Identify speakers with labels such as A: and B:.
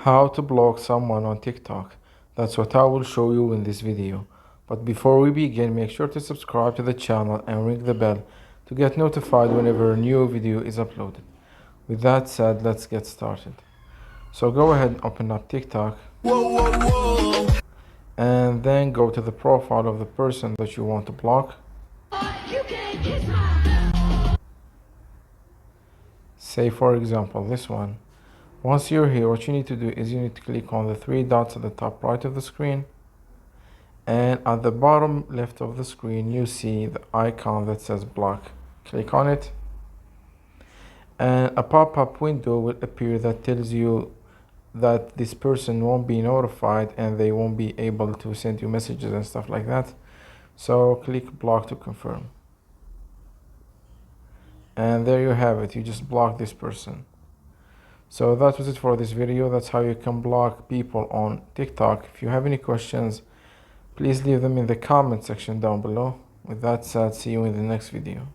A: How to block someone on TikTok. That's what I will show you in this video. But before we begin, make sure to subscribe to the channel and ring the bell to get notified whenever a new video is uploaded. With that said, let's get started. So go ahead and open up TikTok. And then go to the profile of the person that you want to block. Say for example this one. Once you're here, what you need to do is you need to click on the three dots at the top right of the screen, and at the bottom left of the screen you see the icon that says block. Click on it and a pop-up window will appear that tells you that this person won't be notified and they won't be able to send you messages and stuff like that. So click block to confirm, and there you have it. You just block this person. So that was it for this video. That's how you can block people on TikTok. If you have any questions, please leave them in the comment section down below. With that said, see you in the next video.